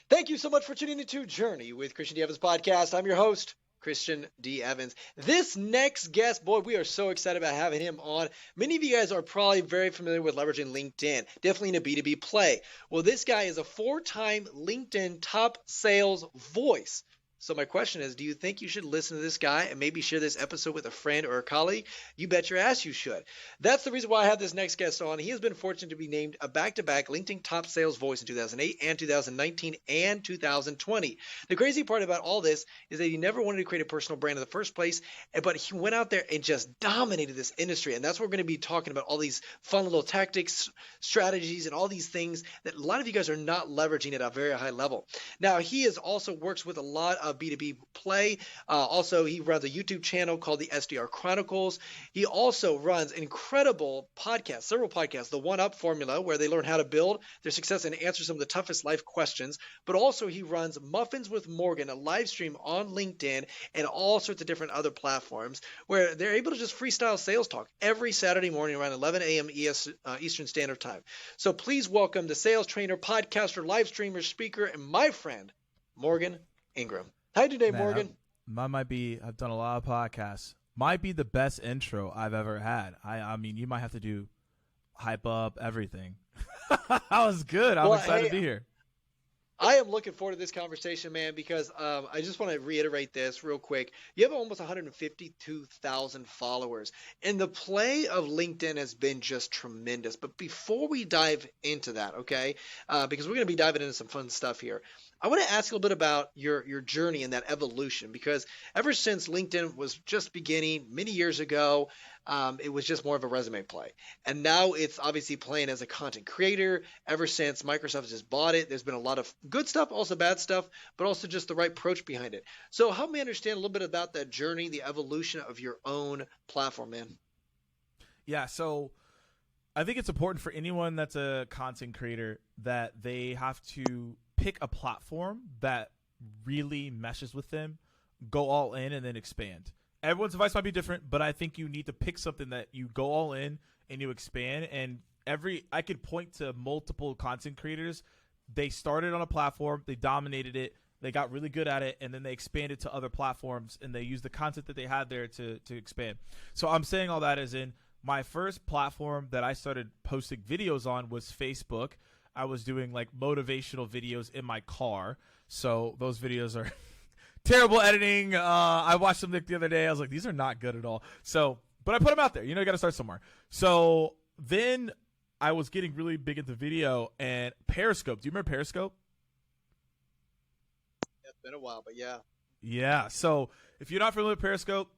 Thank you so much for tuning into Journey with Christian D. Evans podcast. I'm your host, Christian D. Evans. This next guest, boy, we are so excited about having him on. Many of you guys are probably very familiar with leveraging LinkedIn, definitely in a B2B play. Well, this guy is a four-time LinkedIn top sales voice. So my question is, do you think you should listen to this guy and maybe share this episode with a friend or a colleague? You bet your ass you should. That's the reason why I have this next guest on. He has been fortunate to be named a back-to-back LinkedIn top sales voice in 2008 and 2019 and 2020. The crazy part about all this is that he never wanted to create a personal brand in the first place, but he went out there and just dominated this industry. And that's what we're going to be talking about, all these fun little tactics, strategies, and all these things that a lot of you guys are not leveraging at a very high level. Now, he is also works with a lot of B2B play. Also, he runs a YouTube channel called the SDR Chronicles. He also runs incredible podcasts, several podcasts, the One Up Formula, where they learn how to build their success and answer some of the toughest life questions. But also, he runs Muffins with Morgan, a live stream on LinkedIn and all sorts of different other platforms where they're able to just freestyle sales talk every Saturday morning around 11 a.m. Eastern Standard Time. So please welcome the sales trainer, podcaster, live streamer, speaker, and my friend, Morgan Ingram. Hi today, Man, Morgan. I've done a lot of podcasts. Might be the best intro I've ever had. I mean, you might have to do hype up everything. That was good. I'm excited to be here. I am looking forward to this conversation, man, because I just want to reiterate this real quick. You have almost 152,000 followers, and the play of LinkedIn has been just tremendous. But before we dive into that, okay, because we're going to be diving into some fun stuff here, I want to ask a little bit about your journey and that evolution, because ever since LinkedIn was just beginning many years ago, it was just more of a resume play. And now it's obviously playing as a content creator. Ever since Microsoft has just bought it, there's been a lot of good stuff, also bad stuff, but also just the right approach behind it. So help me understand a little bit about that journey, the evolution of your own platform, man. Yeah, so I think it's important for anyone that's a content creator that they have to pick a platform that really meshes with them, go all in, and then expand. Everyone's advice might be different, but I think you need to pick something that you go all in and you expand. And I could point to multiple content creators. They started on a platform, they dominated it, they got really good at it, and then they expanded to other platforms and they used the content that they had there to expand. So I'm saying all that as in my first platform that I started posting videos on was Facebook. I was doing like motivational videos in my car. So those videos are terrible editing. I watched them the other day. I was like, these are not good at all. So, but I put them out there. You know, you got to start somewhere. So then I was getting really big into video and Periscope. Do you remember Periscope? It's been a while, but yeah. Yeah. So if you're not familiar with Periscope,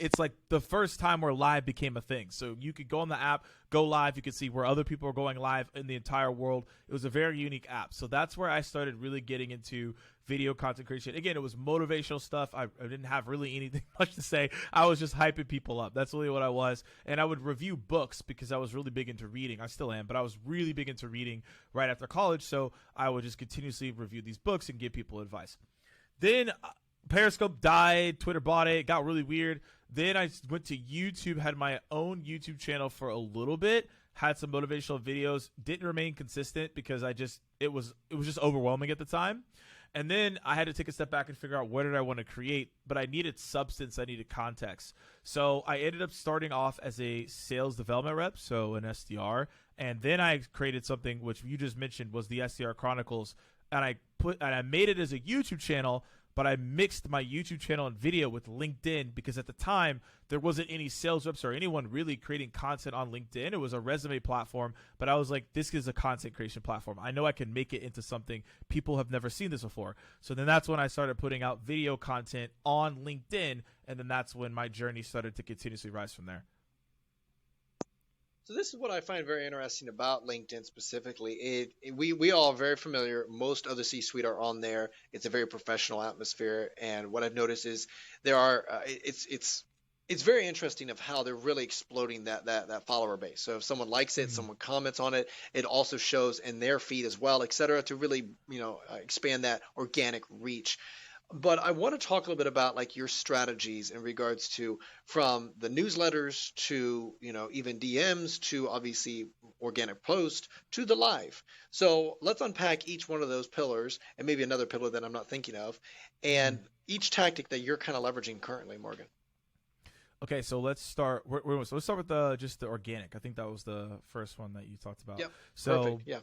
it's like the first time where live became a thing. So you could go on the app, go live. You could see where other people are going live in the entire world. It was a very unique app. So that's where I started really getting into video content creation. Again, it was motivational stuff. I didn't have really anything much to say. I was just hyping people up. That's really what I was. And I would review books because I was really big into reading. I still am, but I was really big into reading right after college. So I would just continuously review these books and give people advice. Then Periscope died. Twitter bought it. It got really weird. Then I went to YouTube, had my own YouTube channel for a little bit, had some motivational videos, didn't remain consistent because it was just overwhelming at the time. And then I had to take a step back and figure out what did I want to create, but I needed substance, I needed context. So I ended up starting off as a sales development rep, so an SDR, and then I created something which you just mentioned was the SDR Chronicles, and I made it as a YouTube channel. But I mixed my YouTube channel and video with LinkedIn because at the time there wasn't any sales reps or anyone really creating content on LinkedIn. It was a resume platform, but I was like, this is a content creation platform. I know I can make it into something. People have never seen this before. So then that's when I started putting out video content on LinkedIn, and then that's when my journey started to continuously rise from there. So this is what I find very interesting about LinkedIn specifically. We all are very familiar. Most of the C-suite are on there. It's a very professional atmosphere, and what I've noticed is there are it's very interesting of how they're really exploding that follower base. So if someone likes it, someone comments on it, it also shows in their feed as well, et cetera, to really expand that organic reach. But I want to talk a little bit about like your strategies in regards to from the newsletters to even DMs to obviously organic post to the live. So let's unpack each one of those pillars and maybe another pillar that I'm not thinking of, and each tactic that you're kind of leveraging currently, Morgan. Okay, so let's start. So let's start with just the organic. I think that was the first one that you talked about. Yep. So Perfect. Yeah.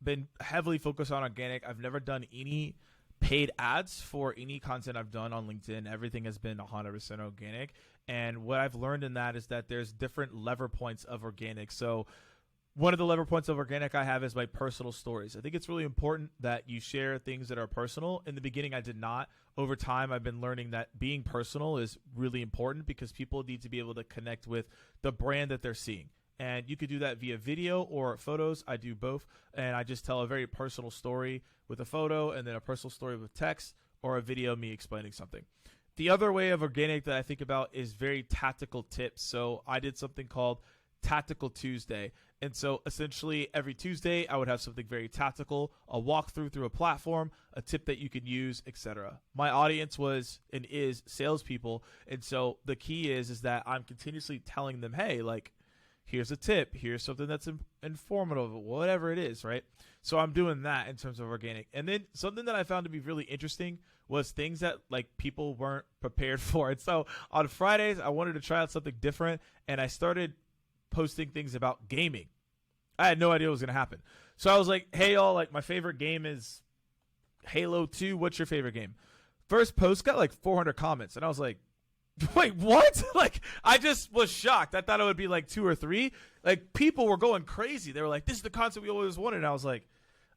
been heavily focused on organic. I've never done any paid ads for any content I've done on LinkedIn. Everything has been 100% organic. And what I've learned in that is that there's different lever points of organic. So one of the lever points of organic I have is my personal stories. I think it's really important that you share things that are personal. In the beginning, I did not. Over time, I've been learning that being personal is really important because people need to be able to connect with the brand that they're seeing. And you could do that via video or photos. I do both. And I just tell a very personal story with a photo and then a personal story with text or a video of me explaining something. The other way of organic that I think about is very tactical tips. So I did something called Tactical Tuesday. And so essentially every Tuesday I would have something very tactical, a walkthrough through a platform, a tip that you can use, etc. My audience was and is salespeople. And so the key is that I'm continuously telling them, hey, like, here's a tip, here's something that's informative, whatever it is, right? So I'm doing that in terms of organic. And then something that I found to be really interesting was things that like people weren't prepared for. And so on Fridays, I wanted to try out something different, and I started posting things about gaming. I had no idea what was going to happen. So I was like, hey, y'all, like my favorite game is Halo 2. What's your favorite game? First post got like 400 comments, and I was like, wait, what? Like, I just was shocked. I thought it would be like 2 or 3. Like, people were going crazy. They were like, this is the concept we always wanted. And I was like,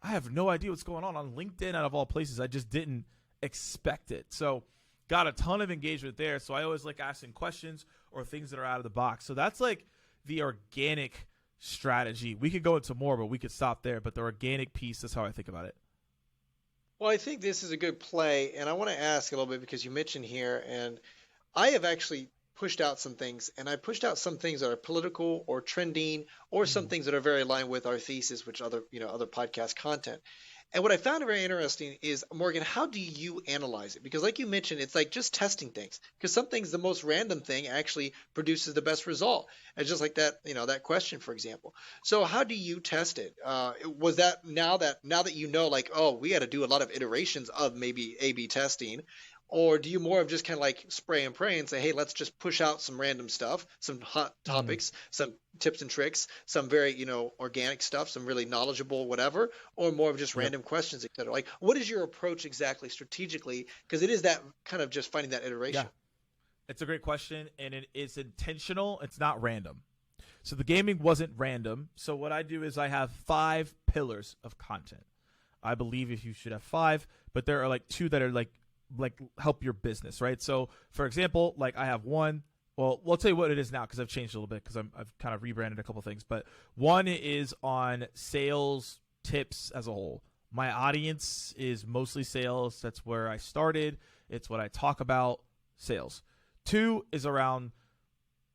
I have no idea what's going on LinkedIn out of all places. I just didn't expect it. So got a ton of engagement there. So I always like asking questions or things that are out of the box. So that's like the organic strategy. We could go into more, but we could stop there. But the organic piece is how I think about it. Well, I think this is a good play. And I want to ask a little bit because you mentioned here, and I have actually pushed out some things, and I pushed out some things that are political or trending, or some things that are very aligned with our thesis, which other podcast content. And what I found very interesting is, Morgan, how do you analyze it? Because like you mentioned, it's like just testing things. Because some things, the most random thing actually produces the best result. And just like that, that question, for example. So how do you test it? Was that now that you know, like, oh, we got to do a lot of iterations of maybe A/B testing? Or do you more of just kind of like spray and pray and say, hey, let's just push out some random stuff, some hot topics, some tips and tricks, some very, organic stuff, some really knowledgeable whatever, or more of just random questions, et cetera? Like, what is your approach exactly strategically? Because it is that kind of just finding that iteration. Yeah. It's a great question, and it's intentional. It's not random. So the gaming wasn't random. So what I do is I have 5 pillars of content. I believe if you should have 5, but there are like 2 that are like help your business, right? So for example, like I have one, well, I'll tell you what it is now because I've changed a little bit because I've kind of rebranded a couple things, but one is on sales tips as a whole. My audience is mostly sales. That's where I started. It's what I talk about, sales. 2 is around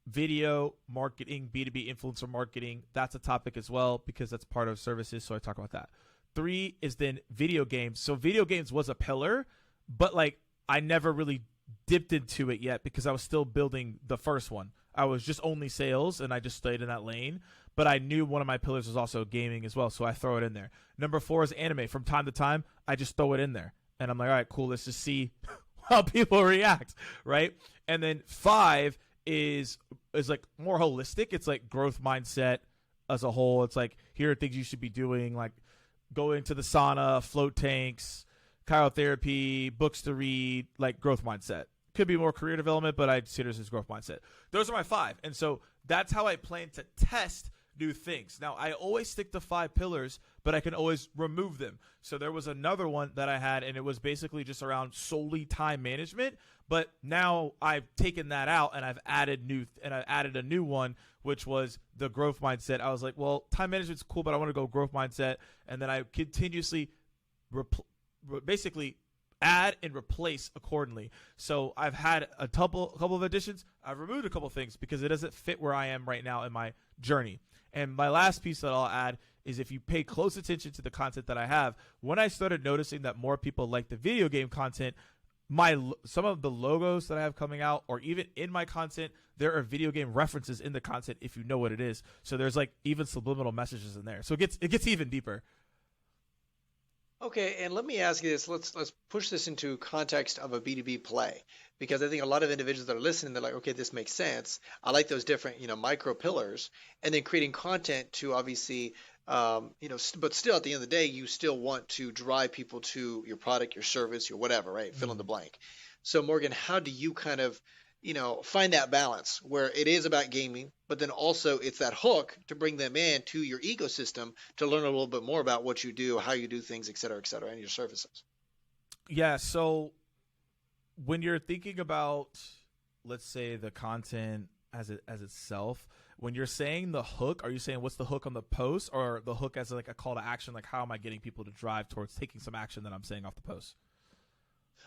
video marketing, B2B influencer marketing. That's a topic as well because that's part of services, so I talk about that. 3 is then video games. So video games was a pillar, but like I never really dipped into it yet because I was still building the first one. I was just only sales and I just stayed in that lane. But I knew one of my pillars was also gaming as well, so I throw it in there. Number 4 is anime. From time to time, I just throw it in there. And I'm like, all right, cool, let's just see how people react, right? And then 5 is like more holistic. It's like growth mindset as a whole. It's like, here are things you should be doing, like going to the sauna, float tanks, cryotherapy, books to read, like growth mindset. Could be more career development, but I consider this as growth mindset. Those are my 5. And so that's how I plan to test new things. Now, I always stick to 5 pillars, but I can always remove them. So there was another one that I had, and it was basically just around solely time management. But now I've taken that out, and I've added a new one, which was the growth mindset. I was like, well, time management's cool, but I want to go growth mindset. And then I continuously basically add and replace accordingly. So I've had a couple of additions. I've removed a couple of things because it doesn't fit where I am right now in my journey. And my last piece that I'll add is if you pay close attention to the content that I have, when I started noticing that more people like the video game content, some of the logos that I have coming out, or even in my content, there are video game references in the content if you know what it is. So there's like even subliminal messages in there. So it gets even deeper. Okay, and let me ask you this. Let's push this into context of a B2B play, because I think a lot of individuals that are listening, they're like, okay, this makes sense. I like those different, micro pillars, and then creating content to obviously, but still at the end of the day, you still want to drive people to your product, your service, your whatever, right? Fill in the blank. So Morgan, how do you kind of, find that balance where it is about gaming, but then also it's that hook to bring them in to your ecosystem to learn a little bit more about what you do, how you do things, et cetera, and your services? Yeah. So when you're thinking about, let's say, the content as itself, when you're saying the hook, are you saying what's the hook on the post, or the hook as like a call to action? Like, how am I getting people to drive towards taking some action that I'm saying off the post?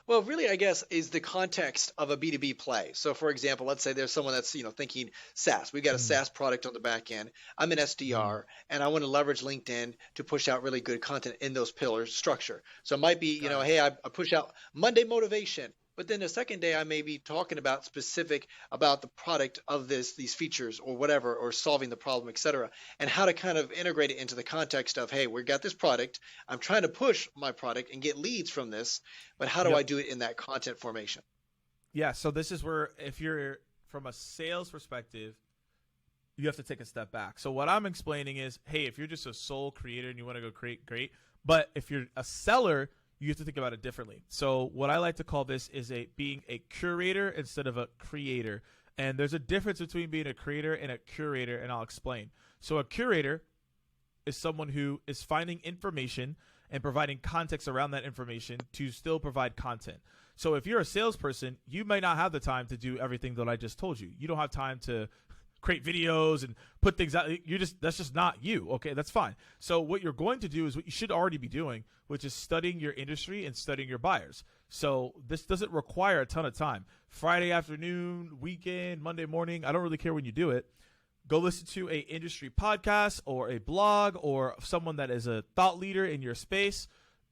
Well, really, I guess, is the context of a B2B play. So, for example, let's say there's someone that's, thinking SaaS. We've got a SaaS product on the back end. I'm an SDR, and I want to leverage LinkedIn to push out really good content in those pillars structure. So it might be, hey, I push out Monday motivation. But then the second day, I may be talking about specific about the product of these features or whatever, or solving the problem, et cetera, and how to kind of integrate it into the context of, hey, we've got this product. I'm trying to push my product and get leads from this, but how do I do it in that content formation? Yeah. So this is where, if you're from a sales perspective, you have to take a step back. So what I'm explaining is, hey, if you're just a sole creator and you want to go create, great. But if you're a seller, you have to think about it differently. So what I like to call this is being a curator instead of a creator. And there's a difference between being a creator and a curator, and I'll explain. So a curator is someone who is finding information and providing context around that information to still provide content. So if you're a salesperson, you might not have the time to do everything that I just told you. You don't have time to create videos and put things out. That's just not you. Okay, that's fine. So what you're going to do is what you should already be doing, which is studying your industry and studying your buyers. So this doesn't require a ton of time. Friday afternoon, weekend, Monday morning, I don't really care when you do it. Go listen to a industry podcast or a blog or someone that is a thought leader in your space.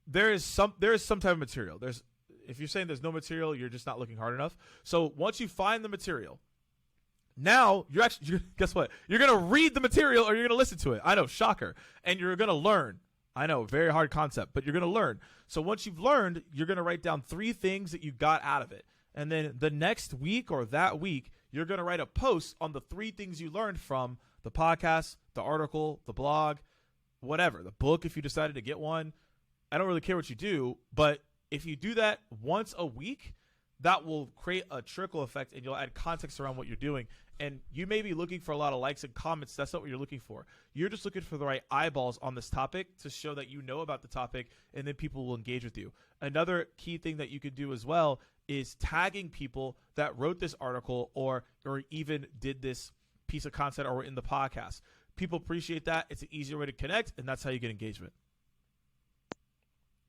There is some type of material. If you're saying there's no material, you're just not looking hard enough. So once you find the material, now guess what? You're going to read the material or you're going to listen to it. I know, shocker. And you're going to learn. I know, very hard concept, but you're going to learn. So once you've learned, you're going to write down 3 things that you got out of it. And then the next week or that week, you're going to write a post on the 3 things you learned from the podcast, the article, the blog, whatever, the book if you decided to get one. I don't really care what you do, but if you do that once a week, that will create a trickle effect and you'll add context around what you're doing. And you may be looking for a lot of likes and comments. That's not what you're looking for. You're just looking for the right eyeballs on this topic to show that you know about the topic, and then people will engage with you. Another key thing that you could do as well is tagging people that wrote this article or even did this piece of content or were in the podcast. People appreciate that. It's an easier way to connect, and that's how you get engagement.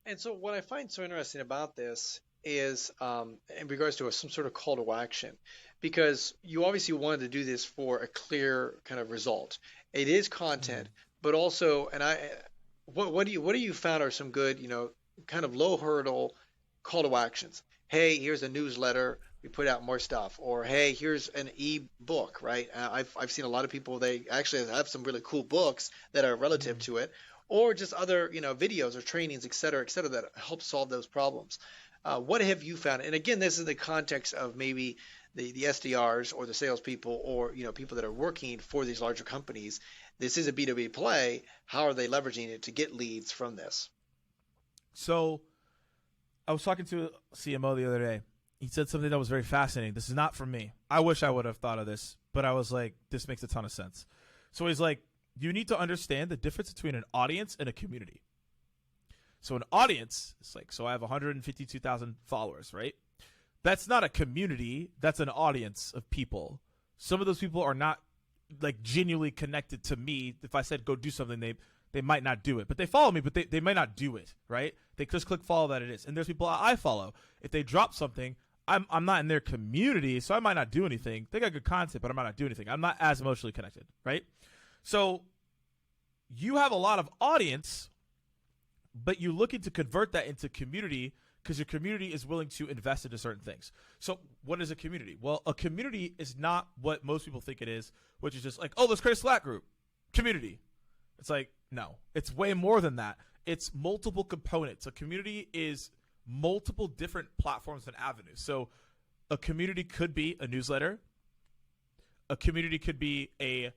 And so what I find so interesting about this is in regards to some sort of call to action, because you obviously wanted to do this for a clear kind of result. It is content, but also, and what do you found are some good, kind of low hurdle call to actions? Hey, here's a newsletter. We put out more stuff, or hey, here's an e-book, right? I've seen a lot of people, they actually have some really cool books that are relative to it, or just other, videos or trainings, et cetera, that help solve those problems. What have you found? And again, this is the context of maybe the SDRs or the salespeople or people that are working for these larger companies. This is a B2B play. How are they leveraging it to get leads from this? So I was talking to a CMO the other day. He said something that was very fascinating. This is not from me. I wish I would have thought of this, but I was like, this makes a ton of sense. So he's like, you need to understand the difference between an audience and a community. So an audience is like, so I have 152,000 followers, right? That's not a community. That's an audience of people. Some of those people are not like genuinely connected to me. If I said go do something, they might not do it. But they follow me, but they might not do it, right? They just click follow that it is. And there's people I follow. If they drop something, I'm not in their community, so I might not do anything. They got good content, but I might not do anything. I'm not as emotionally connected, right? So you have a lot of audience, but you're looking to convert that into community because your community is willing to invest into certain things. So what is a community? Well, a community is not what most people think it is, which is just like, oh, let's create a Slack group. Community. It's like, no, it's way more than that. It's multiple components. A community is multiple different platforms and avenues. So a community could be a newsletter. A community could be a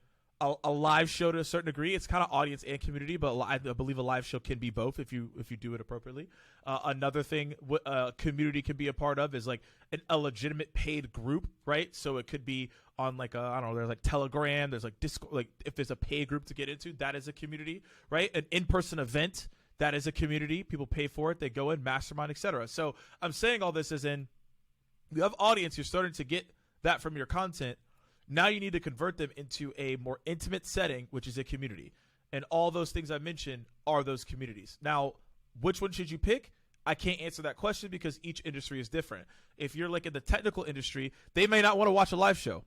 live show to a certain degree. It's kind of audience and community, but I believe a live show can be both if you do it appropriately. Another thing a community can be a part of is like a legitimate paid group, right? So it could be on like I don't know, there's like Telegram, there's like Discord, like if there's a paid group to get into, that is a community, right? An in-person event, that is a community. People pay for it, they go in, mastermind, etc. So I'm saying all this as in you have audience, you're starting to get that from your content. Now you need to convert them into a more intimate setting, which is a community. And all those things I mentioned are those communities. Now, which one should you pick? I can't answer that question because each industry is different. If you're like in the technical industry, they may not want to watch a live show.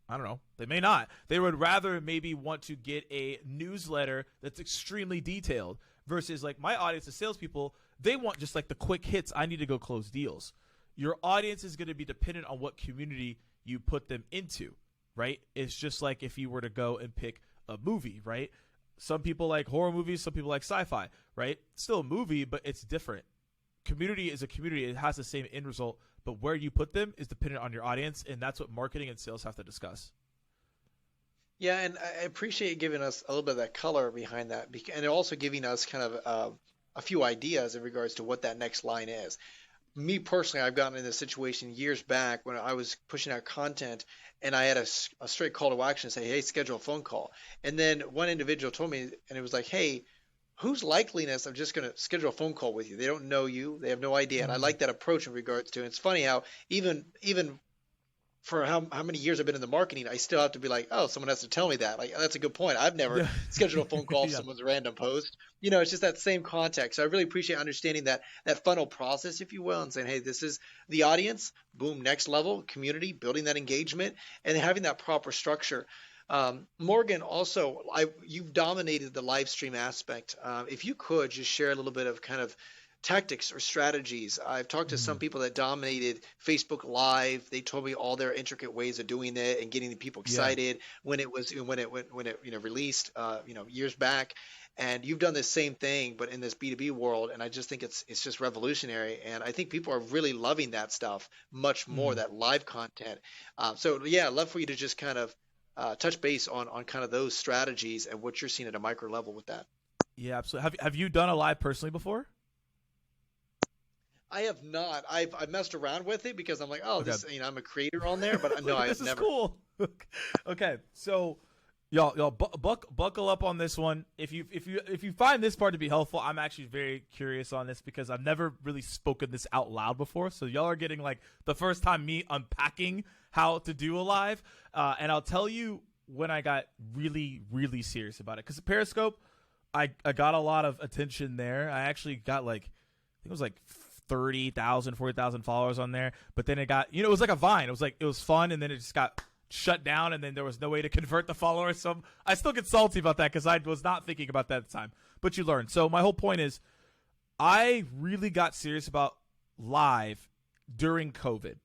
I don't know. They may not. They would rather maybe want to get a newsletter that's extremely detailed versus like my audience of salespeople, they want just like the quick hits. I need to go close deals. Your audience is going to be dependent on what community you put them into, right? It's just like if you were to go and pick a movie, right? Some people like horror movies, some people like sci-fi, right? It's still a movie, but it's different. Community is a community. It has the same end result, but where you put them is dependent on your audience, and that's what marketing and sales have to discuss. Yeah, and I appreciate giving us a little bit of that color behind that, and also giving us kind of a few ideas in regards to what that next line is. Me personally, I've gotten in this situation years back when I was pushing out content and I had a straight call to action, say, hey, schedule a phone call. And then one individual told me, and it was like, hey, whose likeliness of just going to schedule a phone call with you? They don't know you. They have no idea. And I like that approach in regards to, and it's funny how even for how many years I've been in the marketing, I still have to be like, oh, someone has to tell me that. Like, that's a good point. I've never scheduled a phone call to someone's random post. You know, it's just that same context. So I really appreciate understanding that funnel process, if you will, and saying, hey, this is the audience, boom, next level, community, building that engagement, and having that proper structure. Morgan, also, you've dominated the live stream aspect. If you could just share a little bit of kind of tactics or strategies. I've talked to some people that dominated Facebook Live. They told me all their intricate ways of doing it and getting the people excited when it released years back. And you've done the same thing, but in this B2B world. And I just think it's just revolutionary. And I think people are really loving that stuff much more, that live content. So yeah, I'd love for you to just kind of touch base on kind of those strategies and what you're seeing at a micro level with that. Yeah, absolutely. Have you done a live personally before? I have not. I've messed around with it because I'm like, oh, this, I'm a creator on there, but no, I've never. This is cool. Okay, so y'all buckle up on this one. If you find this part to be helpful, I'm actually very curious on this because I've never really spoken this out loud before. So y'all are getting like the first time me unpacking how to do a live, and I'll tell you when I got really, really serious about it. Because Periscope, I got a lot of attention there. I actually got like, I think it was like 30,000, 40,000 followers on there. But then it got, it was like a Vine. It was fun, and then it just got shut down, and then there was no way to convert the followers. So I still get salty about that because I was not thinking about that at the time. But you learn. So my whole point is I really got serious about live during COVID.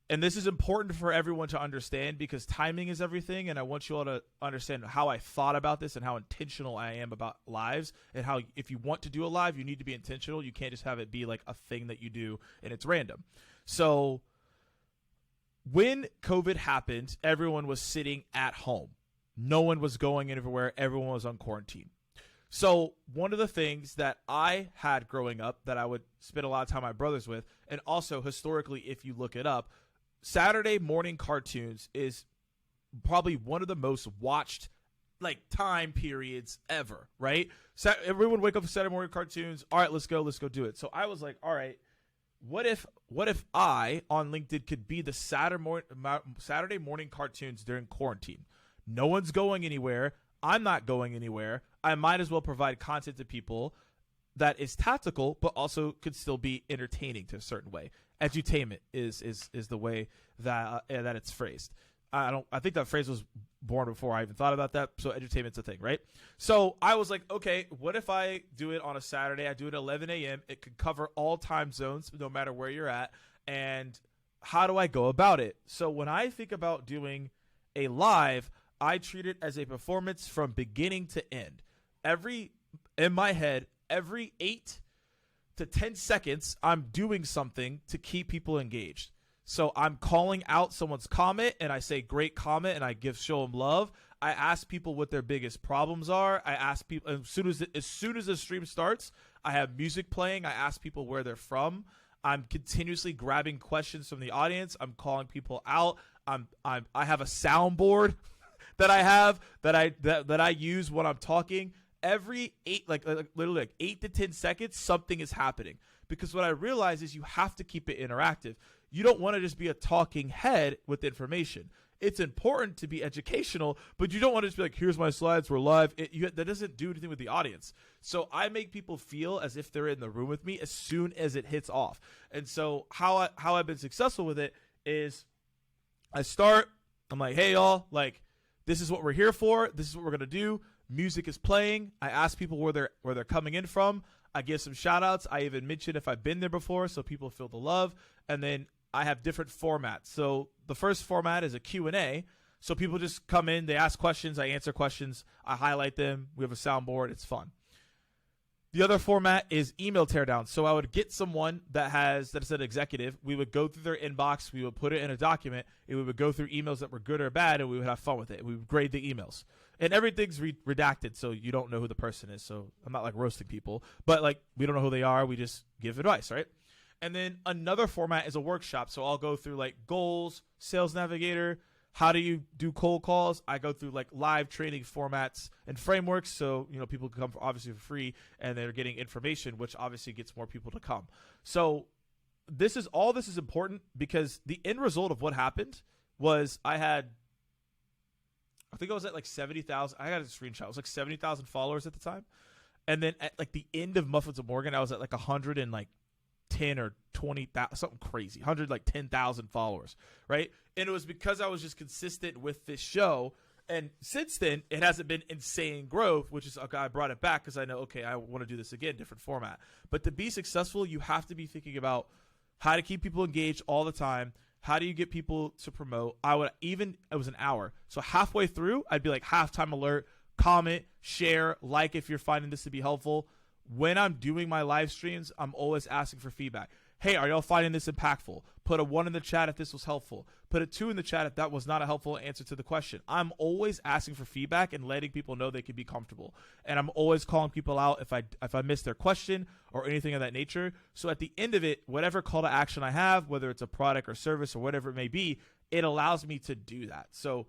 And this is important for everyone to understand because timing is everything. And I want you all to understand how I thought about this and how intentional I am about lives and how if you want to do a live, you need to be intentional. You can't just have it be like a thing that you do and it's random. So when COVID happened, everyone was sitting at home. No one was going anywhere. Everyone was on quarantine. So one of the things that I had growing up that I would spend a lot of time with my brothers with, and also historically, if you look it up, Saturday morning cartoons is probably one of the most watched like time periods ever, right? Everyone wake up for Saturday morning cartoons. All right, let's go do it. So I was like, all right, what if I on LinkedIn could be the Saturday morning cartoons during quarantine? No one's going anywhere. I'm not going anywhere. I might as well provide content to people that is tactical, but also could still be entertaining to a certain way. Edutainment is the way that it's phrased. I think that phrase was born before I even thought about that. So edutainment's a thing, right? So I was like, okay, what if I do it on a Saturday? I do it at 11 a.m. It could cover all time zones, no matter where you're at. And how do I go about it? So when I think about doing a live, I treat it as a performance from beginning to end. In my head, every 8 to 10 seconds, I'm doing something to keep people engaged. So I'm calling out someone's comment, and I say great comment, and I show them love. I ask people what their biggest problems are. I ask people as soon as the stream starts, I have music playing. I ask people where they're from. I'm continuously grabbing questions from the audience. I'm calling people out. I have a soundboard that I use when I'm talking. Every literally 8 to 10 seconds, something is happening. Because what I realize is you have to keep it interactive. You don't want to just be a talking head with information. It's important to be educational, but you don't want to just be like, here's my slides, we're live. That doesn't do anything with the audience. So I make people feel as if they're in the room with me as soon as it hits off. And so how I've been successful with it is I'm like, hey, y'all, like, this is what we're here for. This is what we're going to do. Music is playing. I ask people where they're coming in from. I give some shout outs. I even mention if I've been there before so people feel the love. And then I have different formats. So the first format is a Q&A. So people just come in, they ask questions, I answer questions, I highlight them. We have a soundboard. It's fun. The other format is email teardown. So I would get someone that's an executive. We would go through their inbox. We would put it in a document. And we would go through emails that were good or bad, and we would have fun with it. We would grade the emails. And everything's redacted, so you don't know who the person is. So I'm not like roasting people. But like we don't know who they are. We just give advice, right? And then another format is a workshop. So I'll go through like goals, sales navigator, how do you do cold calls? I go through like live training formats and frameworks. So, people can come obviously for free and they're getting information, which obviously gets more people to come. So this is important because the end result of what happened was I think I was at like 70,000. I got a screenshot. It was like 70,000 followers at the time. And then at like the end of Muffins of Morgan, I was at like 110 or 20,000, something crazy, 10,000 followers, right? And it was because I was just consistent with this show. And since then, it hasn't been insane growth, which is, okay, I brought it back because I know, okay, I want to do this again, different format. But to be successful, you have to be thinking about how to keep people engaged all the time. How do you get people to promote? It was an hour. So halfway through, I'd be like halftime alert, comment, share, like if you're finding this to be helpful. When I'm doing my live streams, I'm always asking for feedback. Hey, are y'all finding this impactful? Put a 1 in the chat if this was helpful. Put a 2 in the chat if that was not a helpful answer to the question. I'm always asking for feedback and letting people know they can be comfortable. And I'm always calling people out if I miss their question or anything of that nature. So at the end of it, whatever call to action I have, whether it's a product or service or whatever it may be, it allows me to do that. So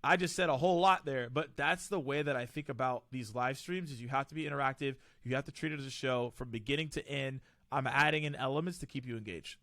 I just said a whole lot there, but that's the way that I think about these live streams is you have to be interactive. You have to treat it as a show from beginning to end. I'm adding in elements to keep you engaged.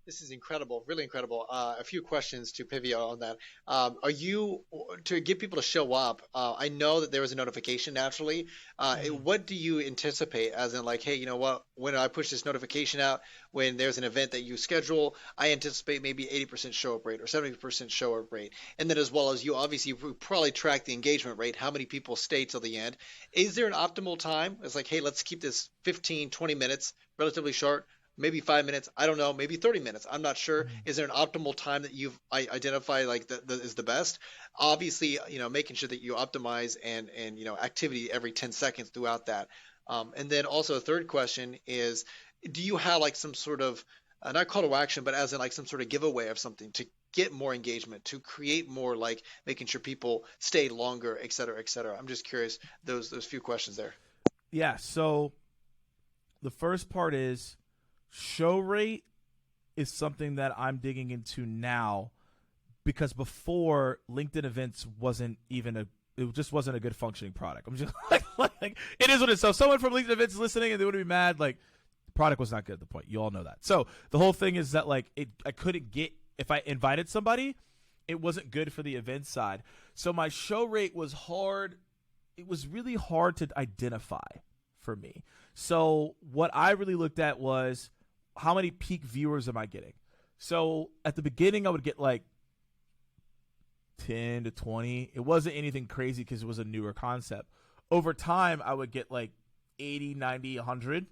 This is incredible, really incredible. A few questions to pivot on that. Are you, to get people to show up, I know that there was a notification naturally. What do you anticipate as in like, hey, you know what, when I push this notification out, when there's an event that you schedule, I anticipate maybe 80% show up rate or 70% show up rate. And then as well as you obviously probably track the engagement rate, how many people stay till the end. Is there an optimal time? It's like, hey, let's keep this 15, 20 minutes, relatively short. Maybe 5 minutes, I don't know, maybe 30 minutes. I'm not sure. Is there an optimal time that you've identified like that is the best? Obviously, making sure that you optimize and activity every 10 seconds throughout that. And then also a third question is, do you have like some sort of, not call to action, but as in like some sort of giveaway of something to get more engagement, to create more, like making sure people stay longer, et cetera, et cetera? I'm just curious, those few questions there. Yeah, so the first part is, show rate is something that I'm digging into now because before LinkedIn events it just wasn't a good functioning product. I'm just like it is what it is. So if someone from LinkedIn events is listening and they would be mad, like the product was not good at the point. You all know that. So the whole thing is that like I couldn't get, if I invited somebody, it wasn't good for the event side. So my show rate was hard. It was really hard to identify for me. So what I really looked at was, how many peak viewers am I getting? So at the beginning, I would get like 10 to 20. It wasn't anything crazy because it was a newer concept. Over time, I would get like 80, 90, 100.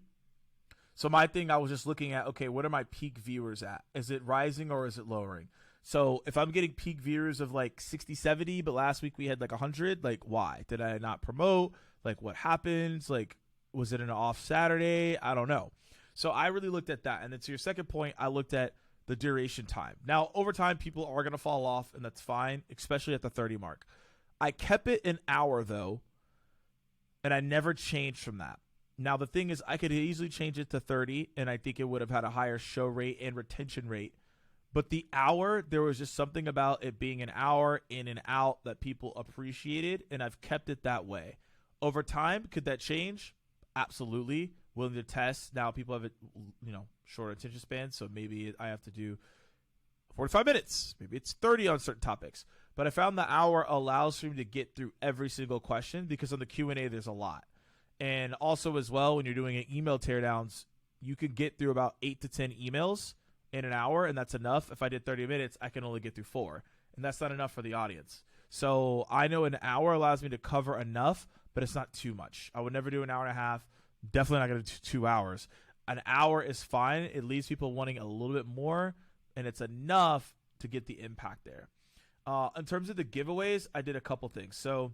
So my thing, I was just looking at, okay, what are my peak viewers at? Is it rising or is it lowering? So if I'm getting peak viewers of like 60, 70, but last week we had like 100, like why? Did I not promote? Like what happens? Like was it an off Saturday? I don't know. So I really looked at that. And then to your second point, I looked at the duration time. Now, over time, people are going to fall off, and that's fine, especially at the 30 mark. I kept it an hour, though, and I never changed from that. Now, the thing is, I could easily change it to 30, and I think it would have had a higher show rate and retention rate. But the hour, there was just something about it being an hour in and out that people appreciated, and I've kept it that way. Over time, could that change? Absolutely. Willing to test. Now, people have short attention span, so maybe I have to do 45 minutes. Maybe it's 30 on certain topics. But I found the hour allows for me to get through every single question because on the Q&A, there's a lot. And also as well, when you're doing an email teardowns, you can get through about 8 to 10 emails in an hour, and that's enough. If I did 30 minutes, I can only get through 4, and that's not enough for the audience. So I know an hour allows me to cover enough, but it's not too much. I would never do an hour and a half. Definitely not going to do 2 hours. An hour is fine. It leaves people wanting a little bit more, and it's enough to get the impact there. In terms of the giveaways, I did a couple things. So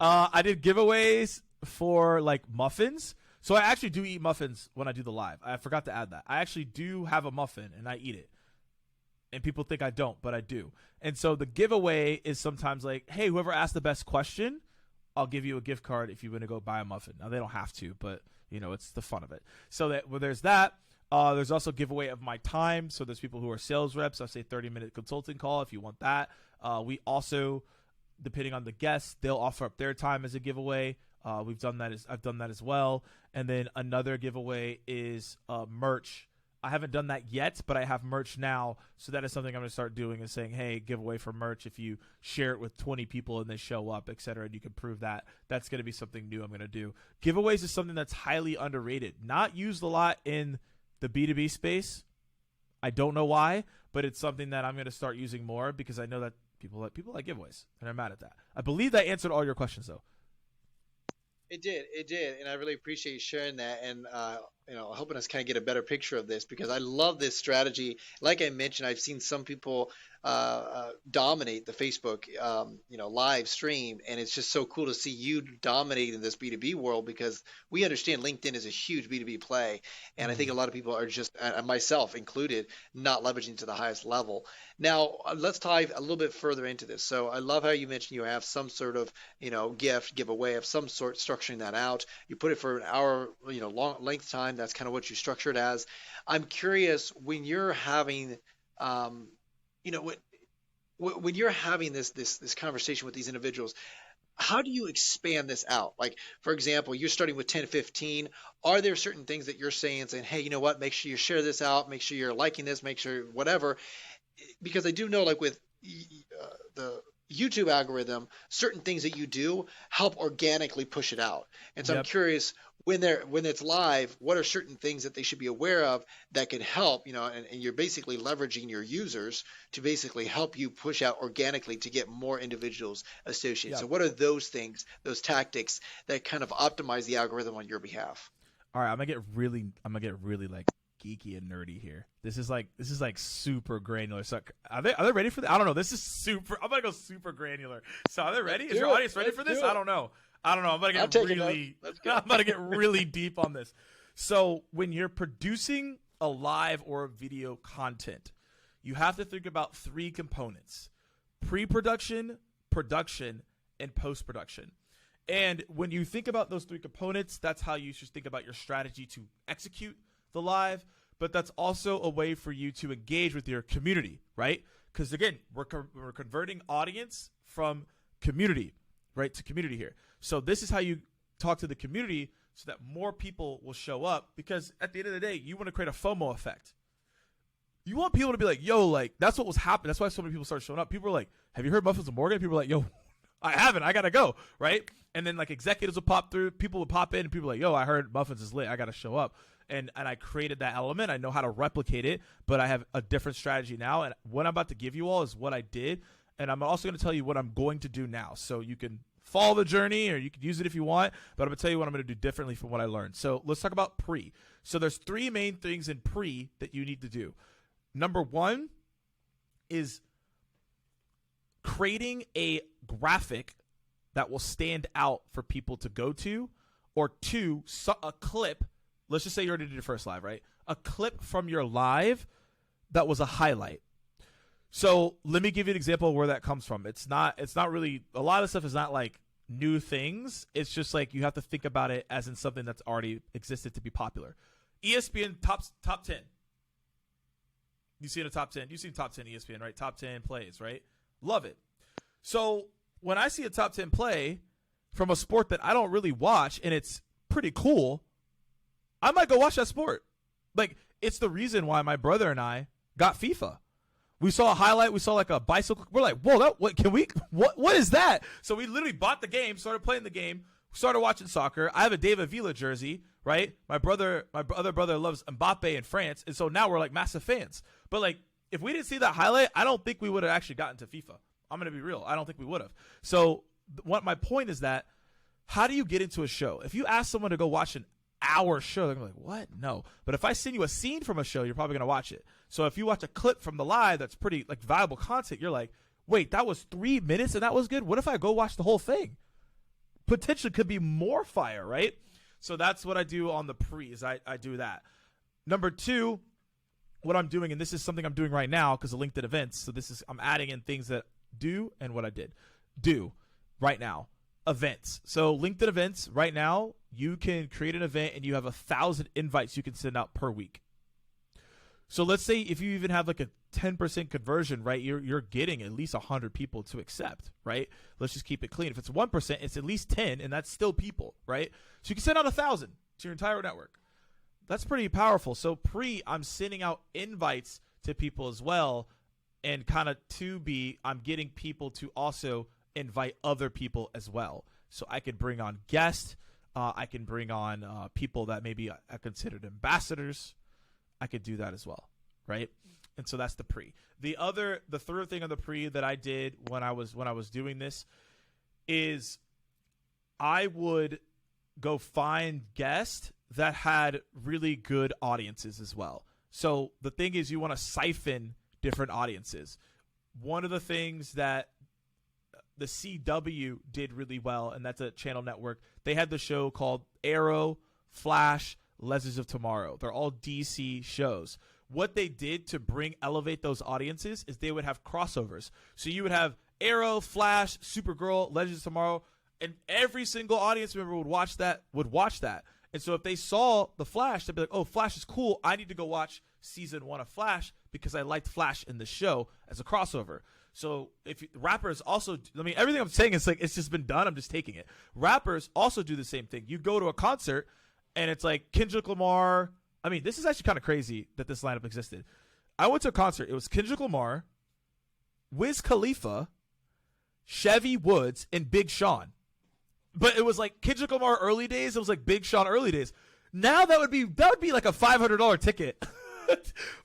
I did giveaways for like muffins. So I actually do eat muffins when I do the live. I forgot to add that. I actually do have a muffin, and I eat it. And people think I don't, but I do. And so the giveaway is sometimes like, hey, whoever asked the best question, I'll give you a gift card if you want to go buy a muffin. Now, they don't have to, but, it's the fun of it. So there's that. There's also a giveaway of my time. So there's people who are sales reps. I say 30-minute consulting call if you want that. We also, depending on the guests, they'll offer up their time as a giveaway. I've done that as well. And then another giveaway is merch. I haven't done that yet, but I have merch now. So that is something I'm going to start doing is saying, hey, giveaway for merch if you share it with 20 people and they show up, et cetera, and you can prove that. That's going to be something new I'm going to do. Giveaways is something that's highly underrated, not used a lot in the B2B space. I don't know why, but it's something that I'm going to start using more because I know that people like giveaways, and I'm mad at that. I believe that answered all your questions, though. It did, and I really appreciate you sharing that, and helping us kind of get a better picture of this because I love this strategy. Like I mentioned, I've seen some people dominate the Facebook, live stream, and it's just so cool to see you dominating this B2B world because we understand LinkedIn is a huge B2B play, and I think a lot of people are just, myself included, not leveraging to the highest level. Now, let's dive a little bit further into this. So I love how you mentioned you have some sort of, giveaway of some sort, structuring that out. You put it for an hour, long length time. That's kind of what you structure it as. I'm curious when you're having, when you're having this conversation with these individuals, how do you expand this out? Like, for example, you're starting with 10 to 15. Are there certain things that you're saying, hey, you know what, make sure you share this out, make sure you're liking this, make sure whatever. Because I do know, like with the YouTube algorithm, certain things that you do help organically push it out. And so I'm curious, when it's live, what are certain things that they should be aware of that could help, and you're basically leveraging your users to basically help you push out organically to get more individuals associated. Yep. So what are those things, those tactics that kind of optimize the algorithm on your behalf? All right, I'm gonna get really like geeky and nerdy here. This is like super granular. So are they ready for that? I don't know. This is super. I'm gonna go super granular. So are they ready? Is your audience ready for this? I don't know. I'm gonna get really deep on this. So when you're producing a live or a video content, you have to think about 3 components: pre-production, production, and post-production. And when you think about those 3 components, that's how you should think about your strategy to execute the live, but that's also a way for you to engage with your community, right? Because again, we're converting audience from community, right, to community here. So this is how you talk to the community so that more people will show up, because at the end of the day, you want to create a FOMO effect. You want people to be like, yo, like, that's what was happening. That's why so many people started showing up. People are like, have you heard Muffins and Morgan? People are like, yo, I haven't. I got to go, right? And then like executives will pop through. People will pop in and people are like, yo, I heard Muffins is lit. I got to show up. and I created that element. I know how to replicate it, but I have a different strategy now. And what I'm about to give you all is what I did, and I'm also going to tell you what I'm going to do now. So you can follow the journey, or you can use it if you want, but I'm going to tell you what I'm going to do differently from what I learned. So let's talk about pre. So there's 3 main things in pre that you need to do. Number 1 is creating a graphic that will stand out for people to go to, or 2, a clip. Let's just say you already did your first live, right? A clip from your live that was a highlight. So let me give you an example of where that comes from. It's not really, a lot of stuff is not like new things. It's just like you have to think about it as in something that's already existed to be popular. ESPN top 10. You see the top 10. You've seen top 10 ESPN, right? Top 10 plays, right? Love it. So when I see a top 10 play from a sport that I don't really watch and it's pretty cool, I might go watch that sport. Like, it's the reason why my brother and I got FIFA. We saw a highlight. We saw like a bicycle. We're like, whoa, what is that? So we literally bought the game, started playing the game, started watching soccer. I have a David Villa jersey, right? My other brother loves Mbappe in France. And so now we're like massive fans. But like, if we didn't see that highlight, I don't think we would have actually gotten to FIFA. I'm going to be real. I don't think we would have. So what my point is that, how do you get into a show? If you ask someone to go watch an hour show, they're going to be like, what? No. But if I send you a scene from a show, you're probably going to watch it. So if you watch a clip from the live that's pretty like valuable content, you're like, wait, that was 3 minutes and that was good? What if I go watch the whole thing? Potentially could be more fire, right? So that's what I do on the pre, is I do that. Number 2, what I'm doing, and this is something I'm doing right now because of LinkedIn events. So I'm adding in things that do and what I did do right now. Events. So LinkedIn events right now, you can create an event and you have 1,000 invites you can send out per week. So let's say if you even have like a 10% conversion, right, you're getting at least 100 people to accept, right? Let's just keep it clean. If it's 1%, it's at least 10, and that's still people, right? So you can send out 1,000 to your entire network. That's pretty powerful. So I'm sending out invites to people as well, and kind of I'm getting people to also invite other people as well. So I can bring on guests. I can bring on people that maybe I considered ambassadors. I could do that as well, right? And so that's the pre. The third thing on the pre that I did when I was doing this is I would go find guests that had really good audiences as well. So the thing is, you want to siphon different audiences. One of the things that the CW did really well, and that's a channel network, they had the show called Arrow, Flash, Legends of Tomorrow. They're all DC shows. What they did to elevate those audiences is they would have crossovers. So you would have Arrow, Flash, Supergirl, Legends of Tomorrow, and every single audience member would watch that. And so if they saw the Flash, they'd be like, oh, Flash is cool. I need to go watch season 1 of Flash because I liked Flash in the show as a crossover. So rappers also, everything I'm saying is like, it's just been done. I'm just taking it. Rappers also do the same thing. You go to a concert and it's like Kendrick Lamar. I mean, this is actually kind of crazy that this lineup existed. I went to a concert. It was Kendrick Lamar, Wiz Khalifa, Chevy Woods, and Big Sean. But it was like Kendrick Lamar early days. It was like Big Sean early days. Now that would be like a $500 ticket.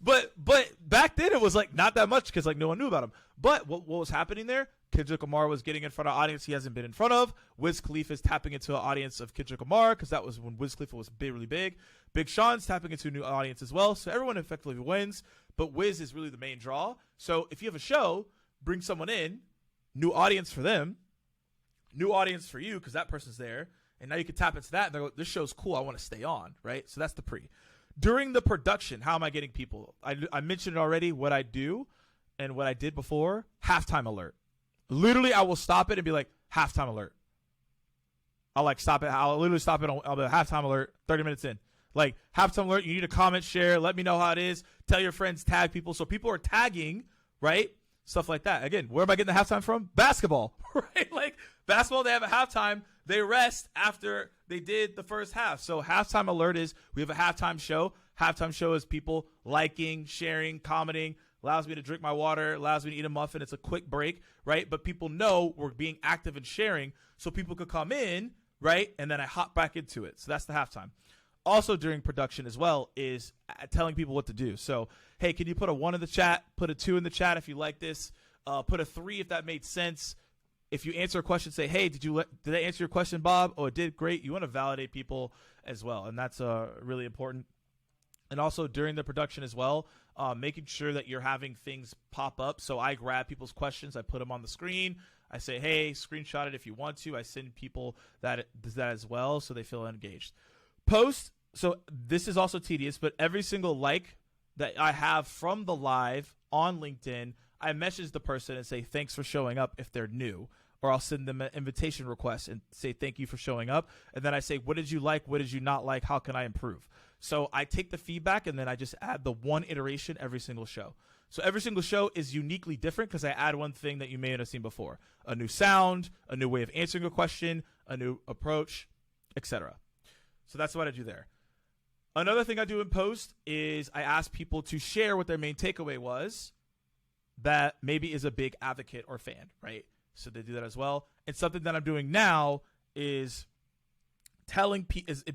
but back then it was like not that much because like no one knew about him. But what was happening there? Kendrick Lamar was getting in front of an audience he hasn't been in front of. Wiz Khalifa is tapping into an audience of Kendrick Lamar because that was when Wiz Khalifa was really big. Big Sean's tapping into a new audience as well. So everyone effectively wins. But Wiz is really the main draw. So if you have a show, bring someone in, new audience for them, new audience for you because that person's there. And now you can tap into that and they're like, this show's cool. I want to stay on, right? So that's the pre. During the production, how am I getting people? I mentioned it already, what I do and what I did before, halftime alert. Literally, I will stop it and be like, halftime alert. I'll like stop it. I'll literally stop it. I'll be like, halftime alert, 30 minutes in. Like, halftime alert, you need to comment, share, let me know how it is. Tell your friends, tag people. So people are tagging, right? Stuff like that. Again, where am I getting the halftime from? Basketball, right? Like, basketball, they have a halftime. They rest after they did the first half. So halftime alert is we have a halftime show. Halftime show is people liking, sharing, commenting, allows me to drink my water, allows me to eat a muffin. It's a quick break, right? But people know we're being active and sharing so people could come in, right? And then I hop back into it. So that's the halftime. also during production as well is telling people what to do. So, hey, can you put a 1 in the chat? Put a 2 in the chat if you like this. Put a 3 if that made sense. If you answer a question, say, hey, did I answer your question, Bob? Oh, it did. Great. You want to validate people as well, and that's really important. And also during the production as well, making sure that you're having things pop up. So I grab people's questions. I put them on the screen. I say, hey, screenshot it if you want to. I send people that as well so they feel engaged. Post. So this is also tedious, but every single like that I have from the live on LinkedIn, I message the person and say, thanks for showing up if they're new. Or I'll send them an invitation request and say, thank you for showing up. And then I say, what did you like? What did you not like? How can I improve? So I take the feedback and then I just add the one iteration every single show. So every single show is uniquely different because I add one thing that you may not have seen before. A new sound, a new way of answering a question, a new approach, etc. So that's what I do there. Another thing I do in post is I ask people to share what their main takeaway was that maybe is a big advocate or fan, right? So they do that as well. And something that I'm doing now is